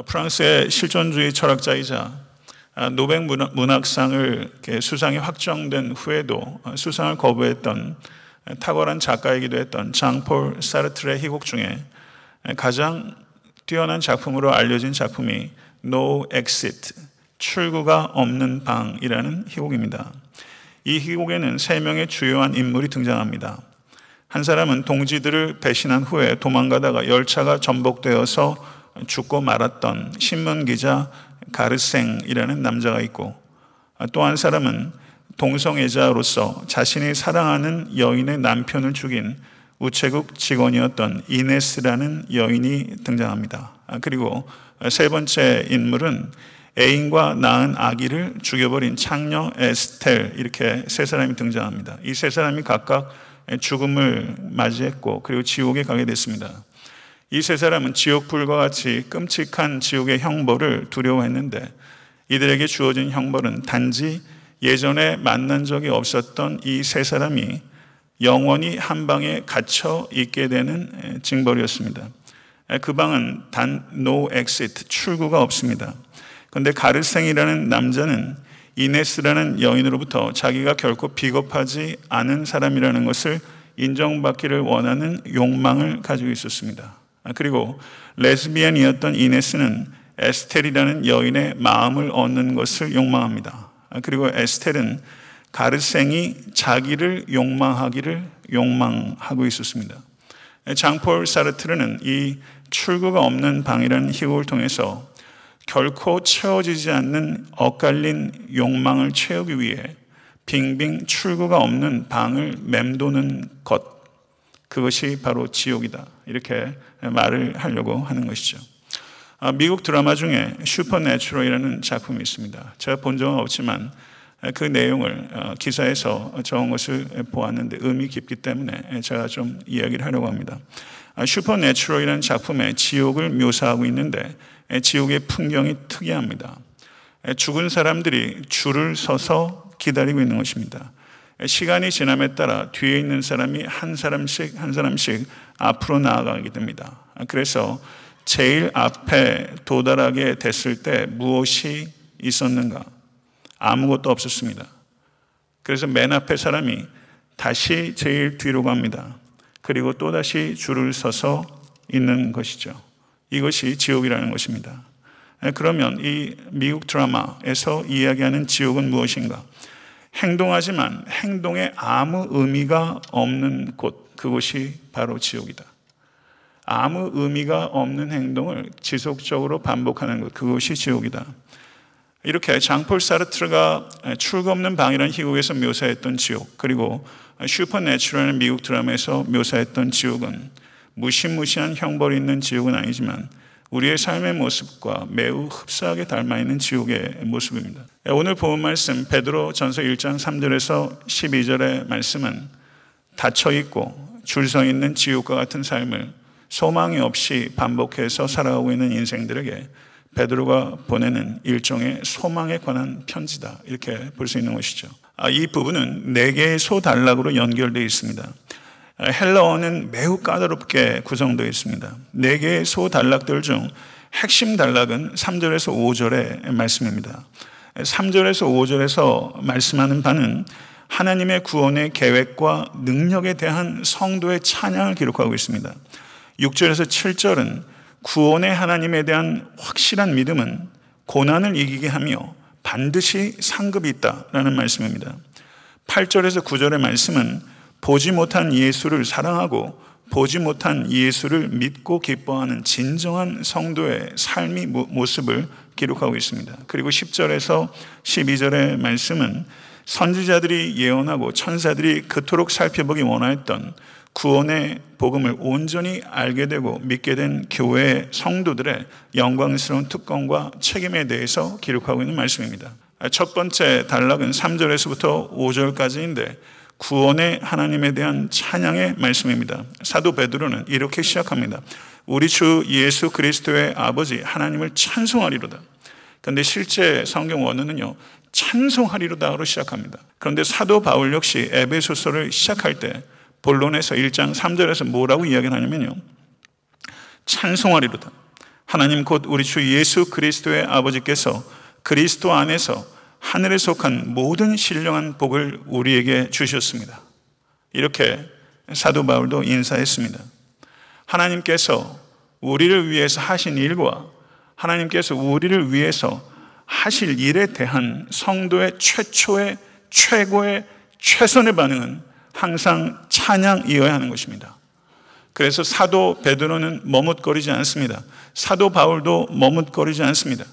프랑스의 실존주의 철학자이자 노벨 문학상을 수상이 확정된 후에도 수상을 거부했던 탁월한 작가이기도 했던 장폴 사르트르의 희곡 중에 가장 뛰어난 작품으로 알려진 작품이 No Exit, 출구가 없는 방이라는 희곡입니다. 이 희곡에는 3명의 주요한 인물이 등장합니다. 한 사람은 동지들을 배신한 후에 도망가다가 열차가 전복되어서 죽고 말았던 신문기자 가르생이라는 남자가 있고, 또 한 사람은 동성애자로서 자신이 사랑하는 여인의 남편을 죽인 우체국 직원이었던 이네스라는 여인이 등장합니다. 그리고 세 번째 인물은 애인과 낳은 아기를 죽여버린 창녀 에스텔, 이렇게 세 사람이 등장합니다. 이 세 사람이 각각 죽음을 맞이했고 그리고 지옥에 가게 됐습니다. 이 세 사람은 지옥불과 같이 끔찍한 지옥의 형벌을 두려워했는데 이들에게 주어진 형벌은 단지 예전에 만난 적이 없었던 이 세 사람이 영원히 한 방에 갇혀 있게 되는 징벌이었습니다. 그 방은 단 no exit, 출구가 없습니다. 그런데 가르생이라는 남자는 이네스라는 여인으로부터 자기가 결코 비겁하지 않은 사람이라는 것을 인정받기를 원하는 욕망을 가지고 있었습니다. 그리고 레즈비언이었던 이네스는 에스텔이라는 여인의 마음을 얻는 것을 욕망합니다. 그리고 에스텔은 가르생이 자기를 욕망하기를 욕망하고 있었습니다. 장폴 사르트르는 이 출구가 없는 방이라는 희곡을 통해서 결코 채워지지 않는 엇갈린 욕망을 채우기 위해 빙빙 출구가 없는 방을 맴도는 것, 그것이 바로 지옥이다, 이렇게 말을 하려고 하는 것이죠. 미국 드라마 중에 슈퍼내추럴이라는 작품이 있습니다. 제가 본 적은 없지만 그 내용을 기사에서 적은 것을 보았는데 의미 깊기 때문에 제가 좀 이야기를 하려고 합니다. 슈퍼내추럴이라는 작품에 지옥을 묘사하고 있는데 지옥의 풍경이 특이합니다. 죽은 사람들이 줄을 서서 기다리고 있는 것입니다. 시간이 지남에 따라 뒤에 있는 사람이 한 사람씩 앞으로 나아가게 됩니다. 그래서 제일 앞에 도달하게 됐을 때 무엇이 있었는가? 아무것도 없었습니다. 그래서 맨 앞에 사람이 다시 제일 뒤로 갑니다. 그리고 또다시 줄을 서서 있는 것이죠. 이것이 지옥이라는 것입니다. 그러면 이 미국 드라마에서 이야기하는 지옥은 무엇인가? 행동하지만 행동에 아무 의미가 없는 곳, 그것이 바로 지옥이다. 아무 의미가 없는 행동을 지속적으로 반복하는 것, 그것이 지옥이다. 이렇게 장폴 사르트르가 출구 없는 방이라는 희곡에서 묘사했던 지옥, 그리고 슈퍼내추럴한 미국 드라마에서 묘사했던 지옥은 무시무시한 형벌이 있는 지옥은 아니지만 우리의 삶의 모습과 매우 흡사하게 닮아있는 지옥의 모습입니다. 오늘 본 말씀 베드로 전서 1장 3절에서 12절의 말씀은 닫혀있고 줄 서 있는 지옥과 같은 삶을 소망이 없이 반복해서 살아가고 있는 인생들에게 베드로가 보내는 일종의 소망에 관한 편지다, 이렇게 볼 수 있는 것이죠. 이 부분은 4개의 소단락으로 연결되어 있습니다. 헬라어는 매우 까다롭게 구성되어 있습니다. 4개의 소단락들 중 핵심 단락은 3절에서 5절의 말씀입니다. 3절에서 5절에서 말씀하는 바는 하나님의 구원의 계획과 능력에 대한 성도의 찬양을 기록하고 있습니다. 6절에서 7절은 구원의 하나님에 대한 확실한 믿음은 고난을 이기게 하며 반드시 상급이 있다라는 말씀입니다. 8절에서 9절의 말씀은 보지 못한 예수를 사랑하고 보지 못한 예수를 믿고 기뻐하는 진정한 성도의 삶의 모습을 기록하고 있습니다. 그리고 10절에서 12절의 말씀은 선지자들이 예언하고 천사들이 그토록 살펴보기 원하였던 구원의 복음을 온전히 알게 되고 믿게 된 교회의 성도들의 영광스러운 특권과 책임에 대해서 기록하고 있는 말씀입니다. 첫 번째 단락은 3절에서부터 5절까지인데 구원의 하나님에 대한 찬양의 말씀입니다. 사도 베드로는 이렇게 시작합니다. 우리 주 예수 그리스도의 아버지 하나님을 찬송하리로다. 그런데 실제 성경 원어는요, 찬송하리로다로 시작합니다. 그런데 사도 바울 역시 에베소서를 시작할 때 본론에서 1장 3절에서 뭐라고 이야기를 하냐면요, 찬송하리로다. 하나님 곧 우리 주 예수 그리스도의 아버지께서 그리스도 안에서 하늘에 속한 모든 신령한 복을 우리에게 주셨습니다. 이렇게 사도 바울도 인사했습니다. 하나님께서 우리를 위해서 하신 일과 하나님께서 우리를 위해서 하실 일에 대한 성도의 최초의 최고의 최선의 반응은 항상 찬양이어야 하는 것입니다. 그래서 사도 베드로는 머뭇거리지 않습니다. 사도 바울도 머뭇거리지 않습니다.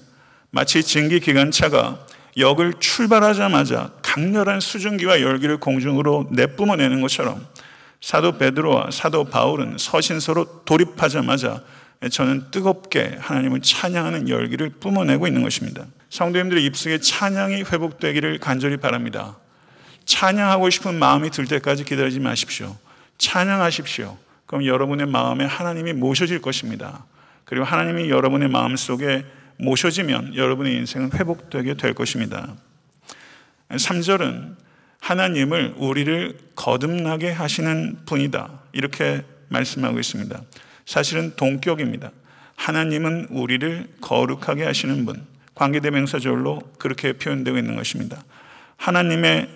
마치 증기기관차가 역을 출발하자마자 강렬한 수증기와 열기를 공중으로 내뿜어내는 것처럼 사도 베드로와 사도 바울은 서신서로 돌입하자마자 저는 뜨겁게 하나님을 찬양하는 열기를 뿜어내고 있는 것입니다. 성도님들의 입속에 찬양이 회복되기를 간절히 바랍니다. 찬양하고 싶은 마음이 들 때까지 기다리지 마십시오. 찬양하십시오. 그럼 여러분의 마음에 하나님이 모셔질 것입니다. 그리고 하나님이 여러분의 마음속에 모셔지면 여러분의 인생은 회복되게 될 것입니다. 3절은 하나님을 우리를 거듭나게 하시는 분이다, 이렇게 말씀하고 있습니다. 사실은 동격입니다. 하나님은 우리를 거룩하게 하시는 분, 관계대명사절로 그렇게 표현되고 있는 것입니다. 하나님의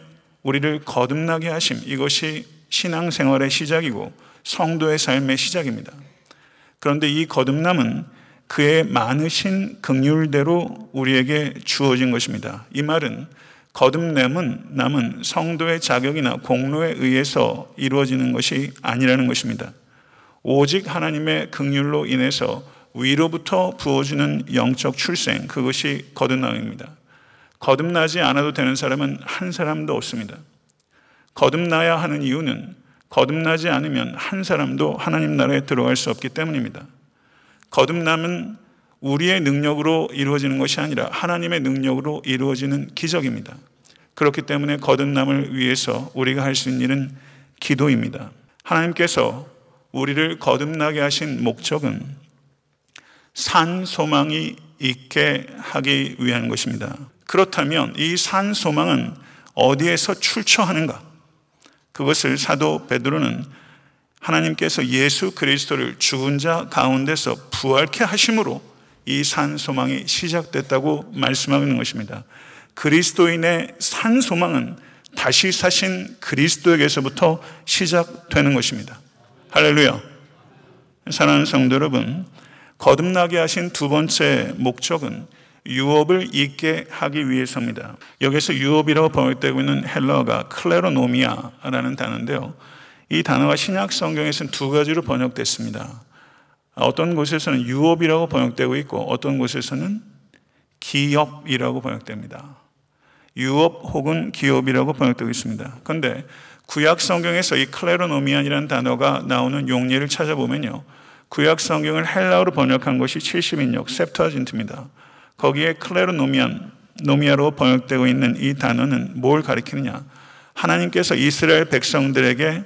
우리를 거듭나게 하심, 이것이 신앙생활의 시작이고 성도의 삶의 시작입니다. 그런데 이 거듭남은 그의 많으신 긍휼대로 우리에게 주어진 것입니다. 이 말은 거듭남은 성도의 자격이나 공로에 의해서 이루어지는 것이 아니라는 것입니다. 오직 하나님의 긍휼로 인해서 위로부터 부어주는 영적 출생, 그것이 거듭남입니다. 거듭나지 않아도 되는 사람은 한 사람도 없습니다. 거듭나야 하는 이유는 거듭나지 않으면 한 사람도 하나님 나라에 들어갈 수 없기 때문입니다. 거듭남은 우리의 능력으로 이루어지는 것이 아니라 하나님의 능력으로 이루어지는 기적입니다. 그렇기 때문에 거듭남을 위해서 우리가 할 수 있는 일은 기도입니다. 하나님께서 우리를 거듭나게 하신 목적은 산 소망이 있게 하기 위한 것입니다. 그렇다면 이 산 소망은 어디에서 출처하는가? 그것을 사도 베드로는 하나님께서 예수 그리스도를 죽은 자 가운데서 부활케 하심으로 이 산 소망이 시작됐다고 말씀하고 있는 것입니다. 그리스도인의 산 소망은 다시 사신 그리스도에게서부터 시작되는 것입니다. 할렐루야. 사랑하는 성도 여러분, 거듭나게 하신 두 번째 목적은 유업을 잊게 하기 위해서입니다. 여기서 유업이라고 번역되고 있는 헬라어가 클레로노미아라는 단어인데요, 이 단어가 신약 성경에서는 두 가지로 번역됐습니다. 어떤 곳에서는 유업이라고 번역되고 있고 어떤 곳에서는 기업이라고 번역됩니다. 유업 혹은 기업이라고 번역되고 있습니다. 그런데 구약 성경에서 이 클레로노미안이라는 단어가 나오는 용례를 찾아보면요, 구약 성경을 헬라어로 번역한 것이 70인역 셉투아진트입니다. 거기에 클레로노미아로 번역되고 있는 이 단어는 뭘 가리키느냐? 하나님께서 이스라엘 백성들에게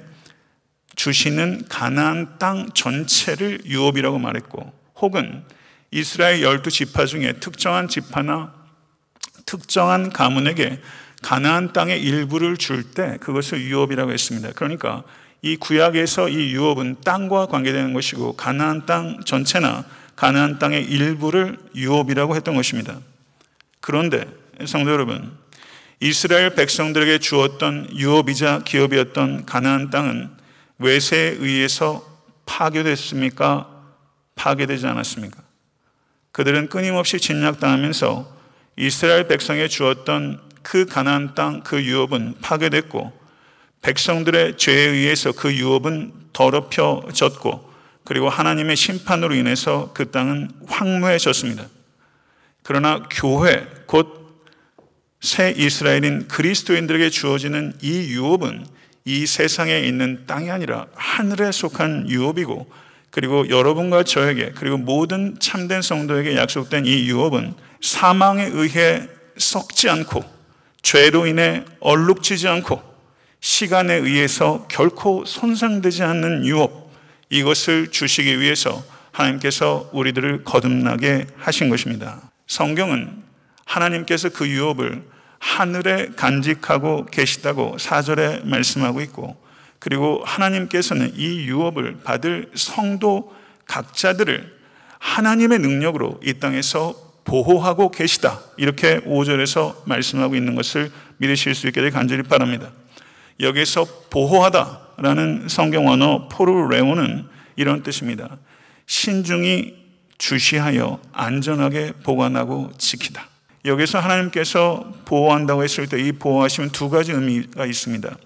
주시는 가나안 땅 전체를 유업이라고 말했고, 혹은 이스라엘 12지파 중에 특정한 지파나 특정한 가문에게 가나안 땅의 일부를 줄 때 그것을 유업이라고 했습니다. 그러니까 이 구약에서 이 유업은 땅과 관계되는 것이고 가나안 땅 전체나 가나안 땅의 일부를 유업이라고 했던 것입니다. 그런데 성도 여러분, 이스라엘 백성들에게 주었던 유업이자 기업이었던 가나안 땅은 외세에 의해서 파괴됐습니까? 파괴되지 않았습니까? 그들은 끊임없이 침략당하면서 이스라엘 백성에 주었던 그 가나안 땅, 그 유업은 파괴됐고 백성들의 죄에 의해서 그 유업은 더럽혀졌고 그리고 하나님의 심판으로 인해서 그 땅은 황무해졌습니다. 그러나 교회, 곧 새 이스라엘인 그리스도인들에게 주어지는 이 유업은 이 세상에 있는 땅이 아니라 하늘에 속한 유업이고, 그리고 여러분과 저에게 그리고 모든 참된 성도에게 약속된 이 유업은 사망에 의해 썩지 않고 죄로 인해 얼룩지지 않고 시간에 의해서 결코 손상되지 않는 유업, 이것을 주시기 위해서 하나님께서 우리들을 거듭나게 하신 것입니다. 성경은 하나님께서 그 유업을 하늘에 간직하고 계시다고 4절에 말씀하고 있고, 그리고 하나님께서는 이 유업을 받을 성도 각자들을 하나님의 능력으로 이 땅에서 보호하고 계시다, 이렇게 5절에서 말씀하고 있는 것을 믿으실 수 있게 되길 간절히 바랍니다. 여기서 보호하다라는 성경 언어 포르레오는 이런 뜻입니다. 신중히 주시하여 안전하게 보관하고 지키다. 여기서 하나님께서 보호한다고 했을 때 이 보호하시면 두 가지 의미가 있습니다.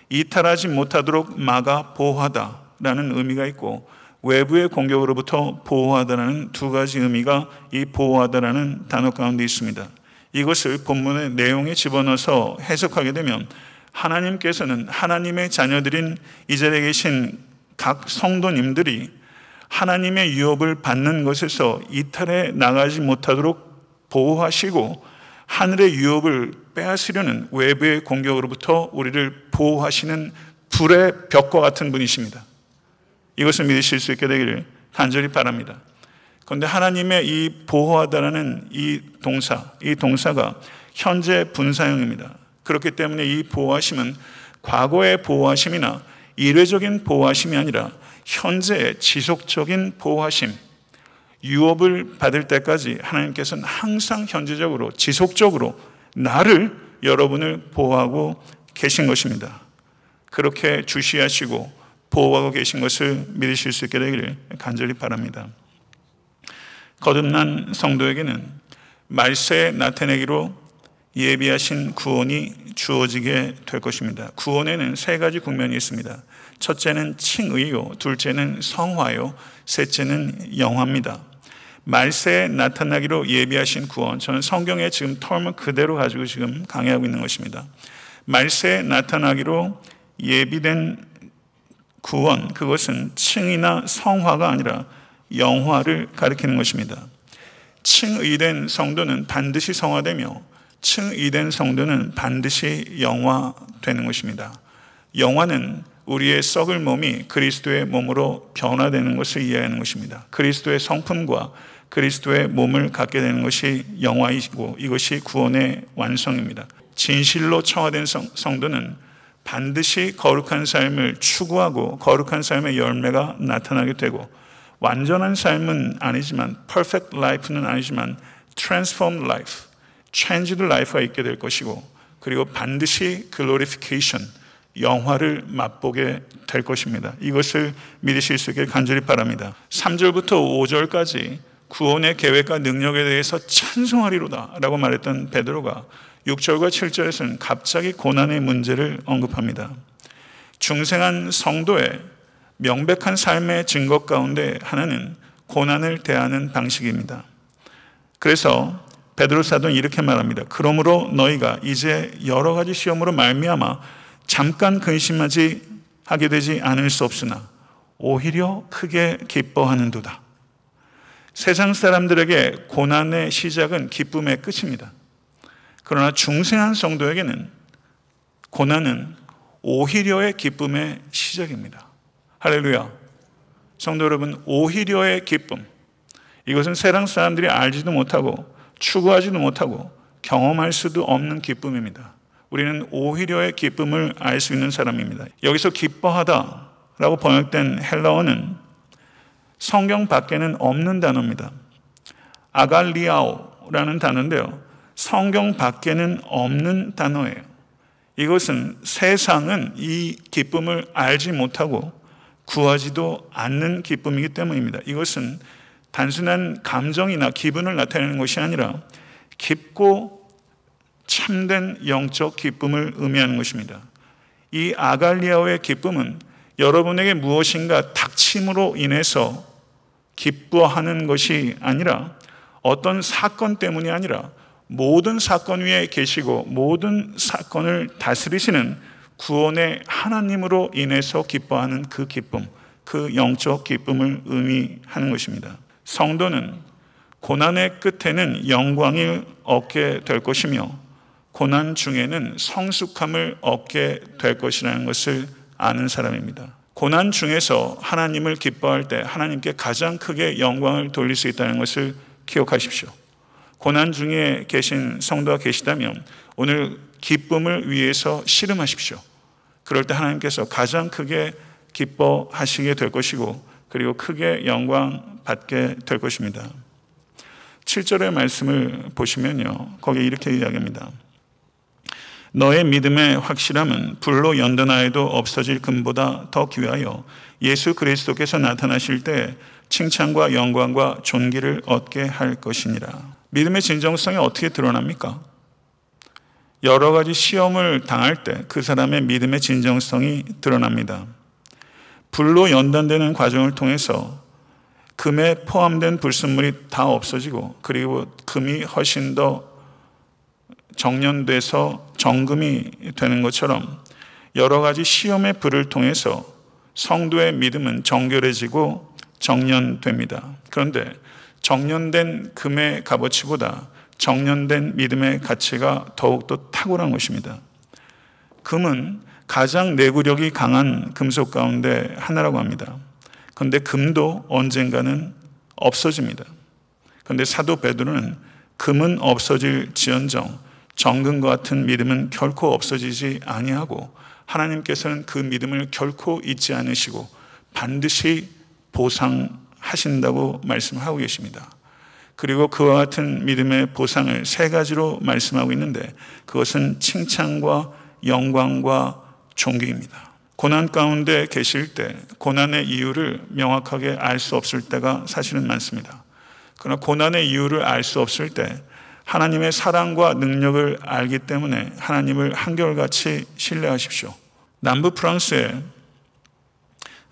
이탈하지 못하도록 막아 보호하다라는 의미가 있고, 외부의 공격으로부터 보호하다라는 두 가지 의미가 이 보호하다라는 단어 가운데 있습니다. 이것을 본문의 내용에 집어넣어서 해석하게 되면, 하나님께서는 하나님의 자녀들인 이 자리에 계신 각 성도님들이 하나님의 유업을 받는 것에서 이탈해 나가지 못하도록 보호하시고, 하늘의 유업을 빼앗으려는 외부의 공격으로부터 우리를 보호하시는 불의 벽과 같은 분이십니다. 이것을 믿으실 수 있게 되기를 간절히 바랍니다. 그런데 하나님의 이 보호하다라는 이 동사가 현재 분사형입니다. 그렇기 때문에 이 보호하심은 과거의 보호하심이나 일회적인 보호하심이 아니라 현재의 지속적인 보호하심, 유업을 받을 때까지 하나님께서는 항상 현재적으로 지속적으로 나를, 여러분을 보호하고 계신 것입니다. 그렇게 주시하시고 보호하고 계신 것을 믿으실 수 있게 되기를 간절히 바랍니다. 거듭난 성도에게는 말세에 나타내기로 예비하신 구원이 주어지게 될 것입니다. 구원에는 세 가지 국면이 있습니다. 첫째는 칭의요, 둘째는 성화요, 셋째는 영화입니다. 말세에 나타나기로 예비하신 구원, 저는 성경의 지금 텀을 그대로 가지고 지금 강의하고 있는 것입니다. 말세에 나타나기로 예비된 구원, 그것은 칭의나 성화가 아니라 영화를 가리키는 것입니다. 칭의된 성도는 반드시 성화되며, 칭의된 성도는 반드시 영화되는 것입니다. 영화는 우리의 썩을 몸이 그리스도의 몸으로 변화되는 것을 이해하는 것입니다. 그리스도의 성품과 그리스도의 몸을 갖게 되는 것이 영화이고, 이것이 구원의 완성입니다. 진실로 청화된 성도는 반드시 거룩한 삶을 추구하고 거룩한 삶의 열매가 나타나게 되고, 완전한 삶은 아니지만, perfect life는 아니지만 transformed life, changed life가 있게 될 것이고, 그리고 반드시 glorification, 영화를 맛보게 될 것입니다. 이것을 믿으실 수 있게 간절히 바랍니다. 3절부터 5절까지 구원의 계획과 능력에 대해서 찬송하리로다 라고 말했던 베드로가 6절과 7절에서는 갑자기 고난의 문제를 언급합니다. 중생한 성도의 명백한 삶의 증거 가운데 하나는 고난을 대하는 방식입니다. 그래서 베드로 사도는 이렇게 말합니다. 그러므로 너희가 이제 여러 가지 시험으로 말미암아 잠깐 근심하지 하게 되지 않을 수 없으나 오히려 크게 기뻐하는도다. 세상 사람들에게 고난의 시작은 기쁨의 끝입니다. 그러나 중생한 성도에게는 고난은 오히려의 기쁨의 시작입니다. 할렐루야. 성도 여러분, 오히려의 기쁨, 이것은 세상 사람들이 알지도 못하고 추구하지도 못하고 경험할 수도 없는 기쁨입니다. 우리는 오히려의 기쁨을 알 수 있는 사람입니다. 여기서 기뻐하다라고 번역된 헬라어는 성경 밖에는 없는 단어입니다. 아갈리아오라는 단어인데요, 성경 밖에는 없는 단어예요. 이것은 세상은 이 기쁨을 알지 못하고 구하지도 않는 기쁨이기 때문입니다. 이것은 단순한 감정이나 기분을 나타내는 것이 아니라 깊고 참된 영적 기쁨을 의미하는 것입니다. 이 아갈리아오의 기쁨은 여러분에게 무엇인가 닥침으로 인해서 기뻐하는 것이 아니라, 어떤 사건 때문이 아니라 모든 사건 위에 계시고 모든 사건을 다스리시는 구원의 하나님으로 인해서 기뻐하는 그 기쁨, 그 영적 기쁨을 의미하는 것입니다. 성도는 고난의 끝에는 영광을 얻게 될 것이며 고난 중에는 성숙함을 얻게 될 것이라는 것을 아는 사람입니다. 고난 중에서 하나님을 기뻐할 때 하나님께 가장 크게 영광을 돌릴 수 있다는 것을 기억하십시오. 고난 중에 계신 성도가 계시다면 오늘 기쁨을 위해서 씨름하십시오. 그럴 때 하나님께서 가장 크게 기뻐하시게 될 것이고 그리고 크게 영광 받게 될 것입니다. 7절의 말씀을 보시면요, 거기에 이렇게 이야기합니다. 너의 믿음의 확실함은 불로 연단하여도 없어질 금보다 더 귀하여 예수 그리스도께서 나타나실 때 칭찬과 영광과 존귀를 얻게 할 것이니라. 믿음의 진정성이 어떻게 드러납니까? 여러 가지 시험을 당할 때 그 사람의 믿음의 진정성이 드러납니다. 불로 연단되는 과정을 통해서 금에 포함된 불순물이 다 없어지고 그리고 금이 훨씬 더 정련돼서 정금이 되는 것처럼 여러 가지 시험의 불을 통해서 성도의 믿음은 정결해지고 정련됩니다. 그런데 정련된 금의 값어치보다 정련된 믿음의 가치가 더욱더 탁월한 것입니다. 금은 가장 내구력이 강한 금속 가운데 하나라고 합니다. 그런데 금도 언젠가는 없어집니다. 그런데 사도 베드로는 금은 없어질지언정 정금과 같은 믿음은 결코 없어지지 아니하고 하나님께서는 그 믿음을 결코 잊지 않으시고 반드시 보상하신다고 말씀하고 계십니다. 그리고 그와 같은 믿음의 보상을 세 가지로 말씀하고 있는데 그것은 칭찬과 영광과 존귀입니다. 고난 가운데 계실 때 고난의 이유를 명확하게 알 수 없을 때가 사실은 많습니다. 그러나 고난의 이유를 알 수 없을 때 하나님의 사랑과 능력을 알기 때문에 하나님을 한결같이 신뢰하십시오. 남부 프랑스에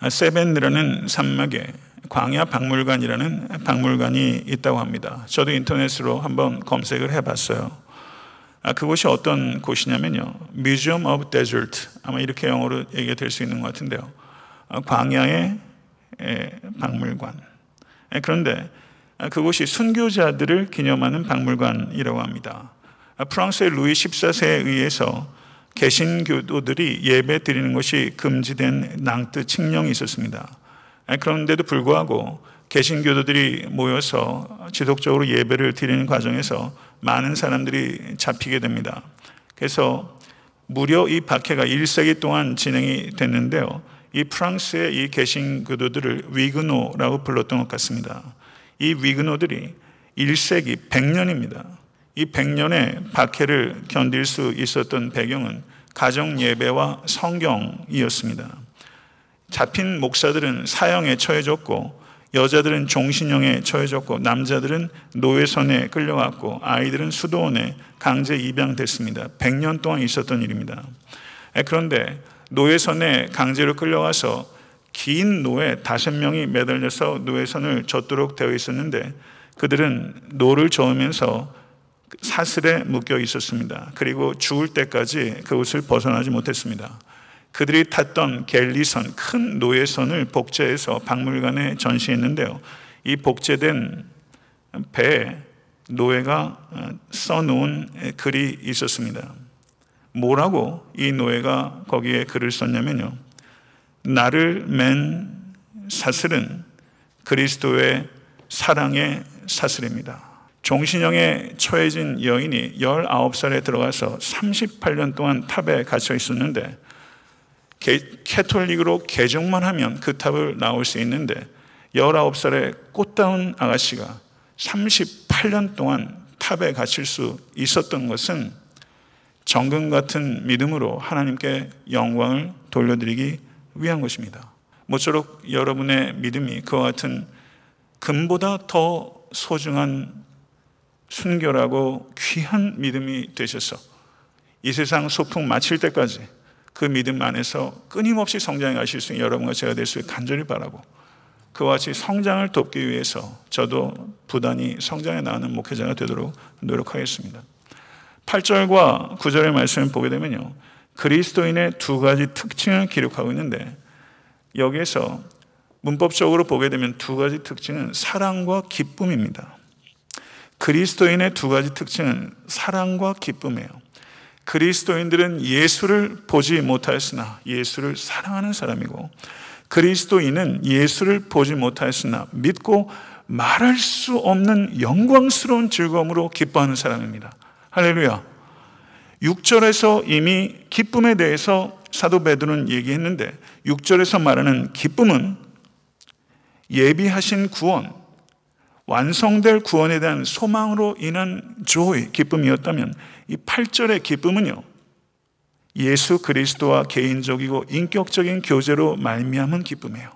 세벤이라는 산막에 광야 박물관이라는 박물관이 있다고 합니다. 저도 인터넷으로 한번 검색을 해봤어요. 그곳이 어떤 곳이냐면요, Museum of Desert, 아마 이렇게 영어로 얘기가 될 수 있는 것 같은데요, 광야의 박물관. 그런데 그곳이 순교자들을 기념하는 박물관이라고 합니다. 프랑스의 루이 14세에 의해서 개신교도들이 예배 드리는 것이 금지된 낭트 칙령이 있었습니다. 그런데도 불구하고 개신교도들이 모여서 지속적으로 예배를 드리는 과정에서 많은 사람들이 잡히게 됩니다. 그래서 무려 이 박해가 1세기 동안 진행이 됐는데요, 이 프랑스의 이 개신교도들을 위그노라고 불렀던 것 같습니다. 이 위그노들이 1세기 100년입니다. 이 100년의 박해를 견딜 수 있었던 배경은 가정 예배와 성경이었습니다. 잡힌 목사들은 사형에 처해졌고 여자들은 종신형에 처해졌고 남자들은 노예선에 끌려갔고 아이들은 수도원에 강제 입양됐습니다. 100년 동안 있었던 일입니다. 그런데 노예선에 강제로 끌려가서 긴 노예 5명이 매달려서 노예선을 젓도록 되어 있었는데 그들은 노를 저으면서 사슬에 묶여 있었습니다. 그리고 죽을 때까지 그곳을 벗어나지 못했습니다. 그들이 탔던 갤리선, 큰 노예선을 복제해서 박물관에 전시했는데요, 이 복제된 배에 노예가 써놓은 글이 있었습니다. 뭐라고 이 노예가 거기에 글을 썼냐면요, 나를 맨 사슬은 그리스도의 사랑의 사슬입니다. 종신형에 처해진 여인이 19살에 들어가서 38년 동안 탑에 갇혀 있었는데 캐톨릭으로 개종만 하면 그 탑을 나올 수 있는데 19살의 꽃다운 아가씨가 38년 동안 탑에 갇힐 수 있었던 것은 정금 같은 믿음으로 하나님께 영광을 돌려드리기 위한 것입니다. 모쪼록 여러분의 믿음이 그와 같은 금보다 더 소중한 순결하고 귀한 믿음이 되셔서 이 세상 소풍 마칠 때까지 그 믿음 안에서 끊임없이 성장해 가실 수 있는 여러분과 제가 될 수 있게 간절히 바라고, 그와 같이 성장을 돕기 위해서 저도 부단히 성장해 나가는 목회자가 되도록 노력하겠습니다. 8절과 9절의 말씀을 보게 되면요, 그리스도인의 두 가지 특징을 기록하고 있는데 여기에서 문법적으로 보게 되면 두 가지 특징은 사랑과 기쁨입니다. 그리스도인의 두 가지 특징은 사랑과 기쁨이에요. 그리스도인들은 예수를 보지 못하였으나 예수를 사랑하는 사람이고, 그리스도인은 예수를 보지 못하였으나 믿고 말할 수 없는 영광스러운 즐거움으로 기뻐하는 사람입니다. 할렐루야. 6절에서 이미 기쁨에 대해서 사도 베드로는 얘기했는데 6절에서 말하는 기쁨은 예비하신 구원, 완성될 구원에 대한 소망으로 인한 joy, 기쁨이었다면 이 8절의 기쁨은요, 예수 그리스도와 개인적이고 인격적인 교제로 말미암은 기쁨이에요.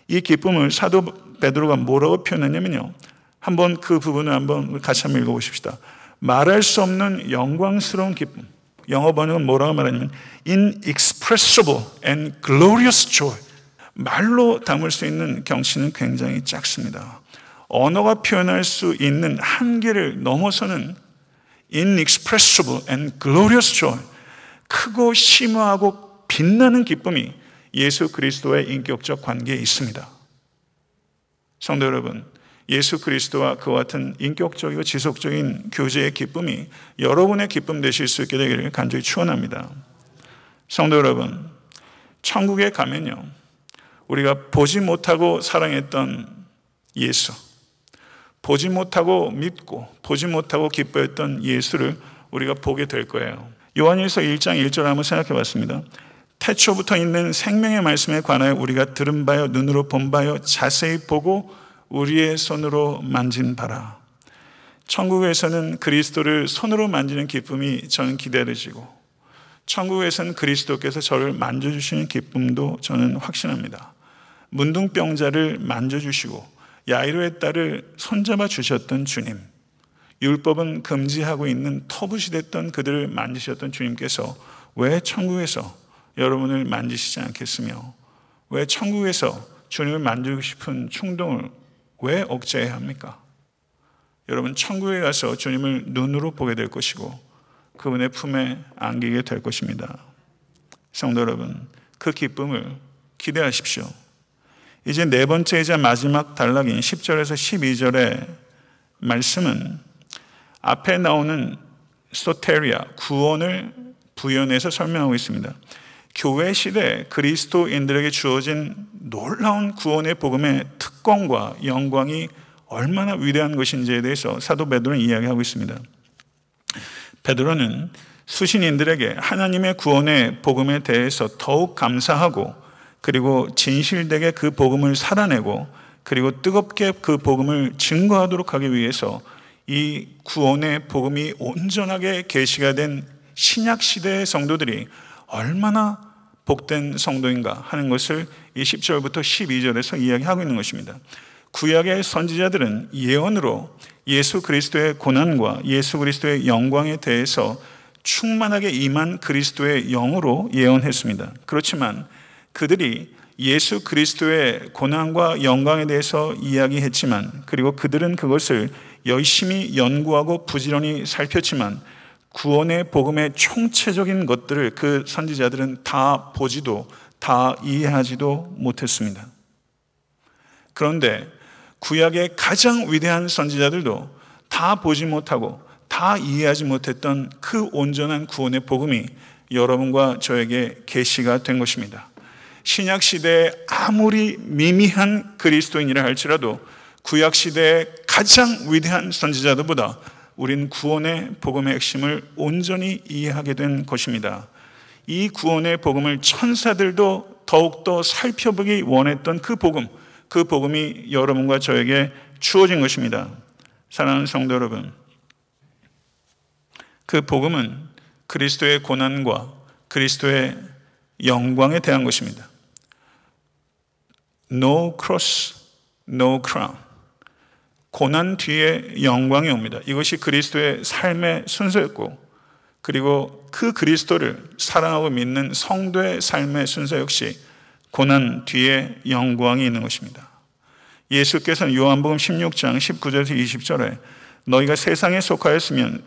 이 기쁨을 사도 베드로가 뭐라고 표현했냐면요, 한번 그 부분을 한번 같이 한번 읽어보십시다. 말할 수 없는 영광스러운 기쁨. 영어 번역은 뭐라고 말하냐면 inexpressible and glorious joy. 말로 담을 수 있는 경치는 굉장히 작습니다. 언어가 표현할 수 있는 한계를 넘어서는 inexpressible and glorious joy, 크고 심오하고 빛나는 기쁨이 예수 그리스도의 인격적 관계에 있습니다. 성도 여러분, 예수 그리스도와 그와 같은 인격적이고 지속적인 교제의 기쁨이 여러분의 기쁨 되실 수 있게 되기를 간절히 축원합니다. 성도 여러분, 천국에 가면요, 우리가 보지 못하고 사랑했던 예수, 보지 못하고 믿고 보지 못하고 기뻐했던 예수를 우리가 보게 될 거예요. 요한일서 1장 1절 한번 생각해 봤습니다. 태초부터 있는 생명의 말씀에 관하여 우리가 들은 바요 눈으로 본 바요 자세히 보고 우리의 손으로 만진 바라. 천국에서는 그리스도를 손으로 만지는 기쁨이 저는 기다려지고, 천국에서는 그리스도께서 저를 만져주시는 기쁨도 저는 확신합니다. 문둥병자를 만져주시고 야이로의 딸을 손잡아 주셨던 주님, 율법은 금지하고 있는 터붓이 됐던 그들을 만지셨던 주님께서 왜 천국에서 여러분을 만지시지 않겠으며, 왜 천국에서 주님을 만지고 싶은 충동을 왜 억제해야 합니까? 여러분, 천국에 가서 주님을 눈으로 보게 될 것이고 그분의 품에 안기게 될 것입니다. 성도 여러분, 그 기쁨을 기대하십시오. 이제 네 번째이자 마지막 단락인 10절에서 12절의 말씀은 앞에 나오는 소테리아, 구원을 부연해서 설명하고 있습니다. 교회 시대 그리스도인들에게 주어진 놀라운 구원의 복음의 특권과 영광이 얼마나 위대한 것인지에 대해서 사도 베드로는 이야기하고 있습니다. 베드로는 수신인들에게 하나님의 구원의 복음에 대해서 더욱 감사하고, 그리고 진실되게 그 복음을 살아내고, 그리고 뜨겁게 그 복음을 증거하도록 하기 위해서 이 구원의 복음이 온전하게 계시가 된 신약 시대의 성도들이 얼마나 복된 성도인가 하는 것을 이 10절부터 12절에서 이야기하고 있는 것입니다. 구약의 선지자들은 예언으로 예수 그리스도의 고난과 예수 그리스도의 영광에 대해서 충만하게 임한 그리스도의 영으로 예언했습니다. 그렇지만 그들이 예수 그리스도의 고난과 영광에 대해서 이야기했지만, 그리고 그들은 그것을 열심히 연구하고 부지런히 살폈지만 구원의 복음의 총체적인 것들을 그 선지자들은 다 보지도 다 이해하지도 못했습니다. 그런데 구약의 가장 위대한 선지자들도 다 보지 못하고 다 이해하지 못했던 그 온전한 구원의 복음이 여러분과 저에게 계시가 된 것입니다. 신약 시대에 아무리 미미한 그리스도인이라 할지라도 구약 시대의 가장 위대한 선지자들보다 우린 구원의 복음의 핵심을 온전히 이해하게 된 것입니다. 이 구원의 복음을 천사들도 더욱더 살펴보기 원했던 그 복음이 여러분과 저에게 주어진 것입니다. 사랑하는 성도 여러분, 그 복음은 그리스도의 고난과 그리스도의 영광에 대한 것입니다. No cross, no crown. 고난 뒤에 영광이 옵니다. 이것이 그리스도의 삶의 순서였고, 그리고 그 그리스도를 사랑하고 믿는 성도의 삶의 순서 역시 고난 뒤에 영광이 있는 것입니다. 예수께서는 요한복음 16장 19절에서 20절에 너희가 세상에 속하였으면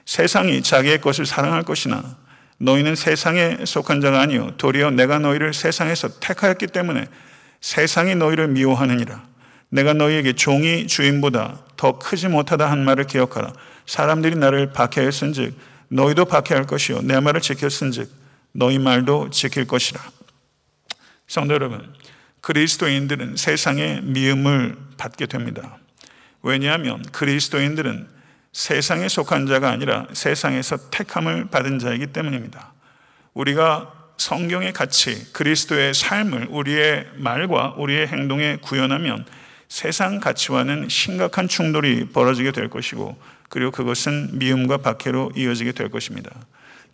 세상이 자기의 것을 사랑할 것이나 너희는 세상에 속한 자가 아니요 도리어 내가 너희를 세상에서 택하였기 때문에 세상이 너희를 미워하느니라. 내가 너희에게 종이 주인보다 더 크지 못하다 한 말을 기억하라. 사람들이 나를 박해하였은즉 너희도 박해할 것이요 내 말을 지켰은즉 너희 말도 지킬 것이라. 성도 여러분, 그리스도인들은 세상의 미움을 받게 됩니다. 왜냐하면 그리스도인들은 세상에 속한 자가 아니라 세상에서 택함을 받은 자이기 때문입니다. 우리가 성경의 가치, 그리스도의 삶을 우리의 말과 우리의 행동에 구현하면 세상 가치와는 심각한 충돌이 벌어지게 될 것이고, 그리고 그것은 미움과 박해로 이어지게 될 것입니다.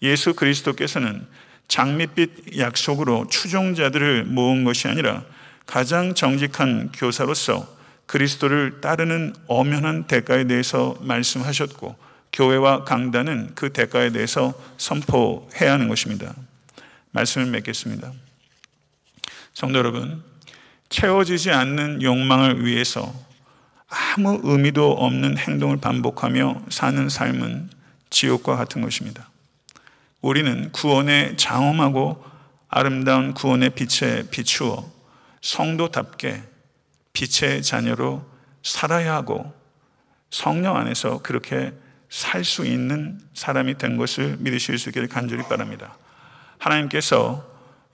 예수 그리스도께서는 장밋빛 약속으로 추종자들을 모은 것이 아니라 가장 정직한 교사로서 그리스도를 따르는 엄연한 대가에 대해서 말씀하셨고, 교회와 강단은 그 대가에 대해서 선포해야 하는 것입니다. 말씀을 맺겠습니다. 성도 여러분, 채워지지 않는 욕망을 위해서 아무 의미도 없는 행동을 반복하며 사는 삶은 지옥과 같은 것입니다. 우리는 구원의 장엄하고 아름다운 구원의 빛에 비추어 성도답게 빛의 자녀로 살아야 하고, 성령 안에서 그렇게 살 수 있는 사람이 된 것을 믿으실 수 있기를 간절히 바랍니다. 하나님께서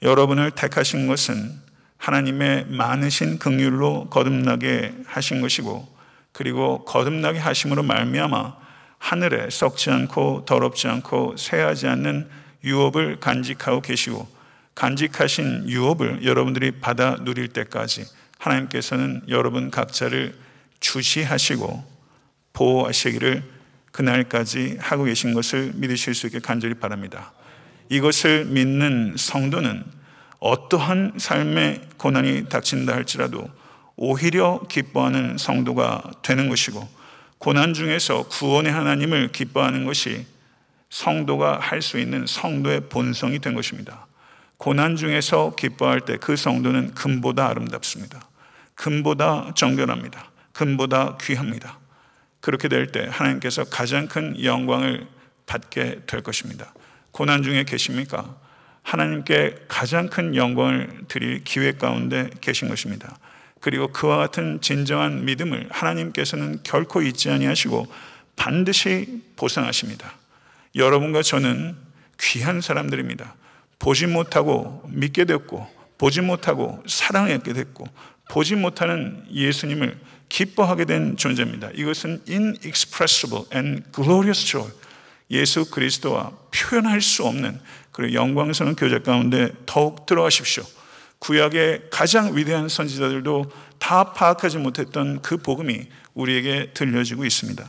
여러분을 택하신 것은 하나님의 많으신 긍휼로 거듭나게 하신 것이고, 그리고 거듭나게 하심으로 말미암아 하늘에 썩지 않고 더럽지 않고 쇠하지 않는 유업을 간직하고 계시고, 간직하신 유업을 여러분들이 받아 누릴 때까지 하나님께서는 여러분 각자를 주시하시고 보호하시기를 그날까지 하고 계신 것을 믿으실 수 있게 간절히 바랍니다. 이것을 믿는 성도는 어떠한 삶의 고난이 닥친다 할지라도 오히려 기뻐하는 성도가 되는 것이고, 고난 중에서 구원의 하나님을 기뻐하는 것이 성도가 할 수 있는 성도의 본성이 된 것입니다. 고난 중에서 기뻐할 때 그 성도는 금보다 아름답습니다. 금보다 정결합니다. 금보다 귀합니다. 그렇게 될 때 하나님께서 가장 큰 영광을 받게 될 것입니다. 고난 중에 계십니까? 하나님께 가장 큰 영광을 드릴 기회 가운데 계신 것입니다. 그리고 그와 같은 진정한 믿음을 하나님께서는 결코 잊지 아니하시고 반드시 보상하십니다. 여러분과 저는 귀한 사람들입니다. 보지 못하고 믿게 됐고, 보지 못하고 사랑하게 됐고, 보지 못하는 예수님을 기뻐하게 된 존재입니다. 이것은 inexpressible and glorious joy, 예수 그리스도와 표현할 수 없는 그리고 영광스러운 교제 가운데 더욱 들어가십시오. 구약의 가장 위대한 선지자들도 다 파악하지 못했던 그 복음이 우리에게 들려지고 있습니다.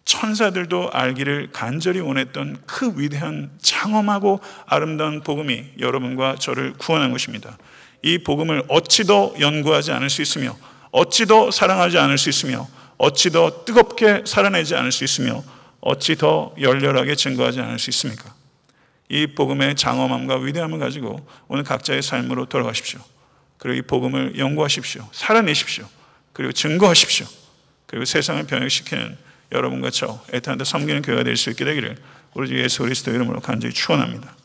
천사들도 알기를 간절히 원했던 그 위대한 장엄하고 아름다운 복음이 여러분과 저를 구원한 것입니다. 이 복음을 어찌 더 연구하지 않을 수 있으며, 어찌 더 사랑하지 않을 수 있으며, 어찌 더 뜨겁게 살아내지 않을 수 있으며, 어찌 더 열렬하게 증거하지 않을 수 있습니까? 이 복음의 장엄함과 위대함을 가지고 오늘 각자의 삶으로 돌아가십시오. 그리고 이 복음을 연구하십시오. 살아내십시오. 그리고 증거하십시오. 그리고 세상을 변혁시키는 여러분과 저 애타한테 섬기는 교회가 될 수 있게 되기를 우리 주 예수 그리스도 이름으로 간절히 축원합니다.